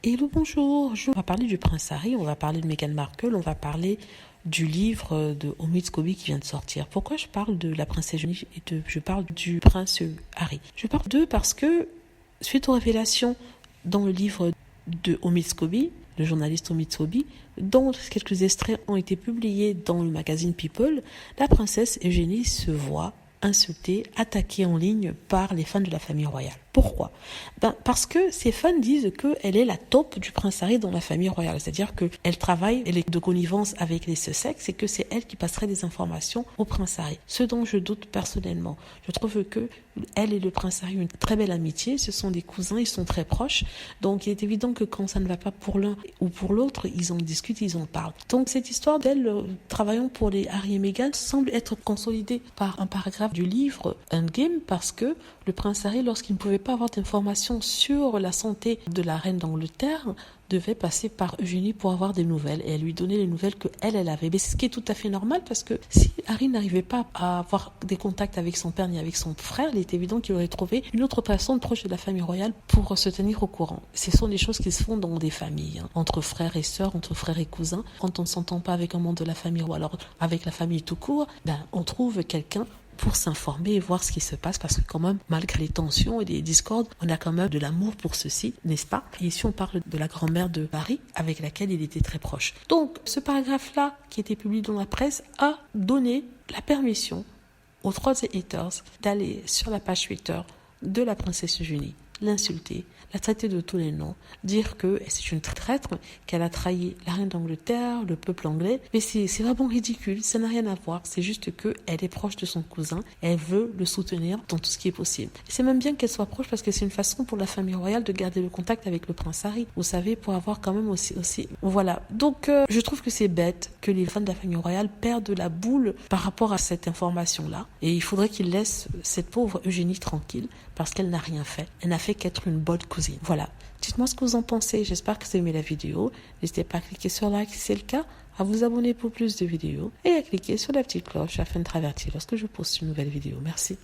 Hello, bonjour. On va parler du prince Harry, on va parler de Meghan Markle, on va parler du livre de Omid Scobie qui vient de sortir. Pourquoi je parle de la princesse Eugénie et je parle du prince Harry? Je parle d'eux parce que, suite aux révélations dans le livre de Omid Scobie, le journaliste Omid Scobie, dont quelques extraits ont été publiés dans le magazine People, la princesse Eugénie se voit insultée, attaquée en ligne par les fans de la famille royale. Pourquoi? Parce que ces fans disent qu'elle est la taupe du prince Harry dans la famille royale. C'est-à-dire qu'elle travaille, elle est de connivence avec les Sussex et que c'est elle qui passerait des informations au prince Harry. Ce dont je doute personnellement. Je trouve que elle et le prince Harry ont une très belle amitié. Ce sont des cousins, ils sont très proches. Donc il est évident que quand ça ne va pas pour l'un ou pour l'autre, ils en discutent, ils en parlent. Donc cette histoire d'elle travaillant pour les Harry et Meghan semble être consolidée par un paragraphe du livre Endgame parce que le prince Harry, lorsqu'il ne pouvait pas avoir d'informations sur la santé de la reine d'Angleterre, devait passer par Eugénie pour avoir des nouvelles et elle lui donnait les nouvelles qu'elle avait. Mais ce qui est tout à fait normal parce que si Harry n'arrivait pas à avoir des contacts avec son père ni avec son frère, il est évident qu'il aurait trouvé une autre personne proche de la famille royale pour se tenir au courant. Ce sont des choses qui se font dans des familles, entre frères et sœurs, entre frères et cousins. Quand on ne s'entend pas avec un membre de la famille ou alors avec la famille tout court, on trouve quelqu'un pour s'informer et voir ce qui se passe parce que quand même, malgré les tensions et les discordes, on a quand même de l'amour pour ceci, n'est-ce pas? Et ici, on parle de la grand-mère de Harry avec laquelle il était très proche. Donc, ce paragraphe-là, qui était publié dans la presse, a donné la permission aux trois haters d'aller sur la page Twitter de la princesse Eugénie, l'insulter, la traiter de tous les noms, dire que c'est une traître, qu'elle a trahi la reine d'Angleterre, le peuple anglais. Mais c'est vraiment ridicule, ça n'a rien à voir. C'est juste qu'elle est proche de son cousin, elle veut le soutenir dans tout ce qui est possible. Et c'est même bien qu'elle soit proche parce que c'est une façon pour la famille royale de garder le contact avec le prince Harry. Vous savez, pour avoir quand même aussi. Voilà. Donc, je trouve que c'est bête que les fans de la famille royale perdent la boule par rapport à cette information-là. Et il faudrait qu'ils laissent cette pauvre Eugénie tranquille parce qu'elle n'a rien fait. Elle n'a fait qu'être une bonne cousine. Voilà. Dites-moi ce que vous en pensez. J'espère que vous avez aimé la vidéo. N'hésitez pas à cliquer sur like si c'est le cas, à vous abonner pour plus de vidéos et à cliquer sur la petite cloche afin de être averti lorsque je poste une nouvelle vidéo. Merci.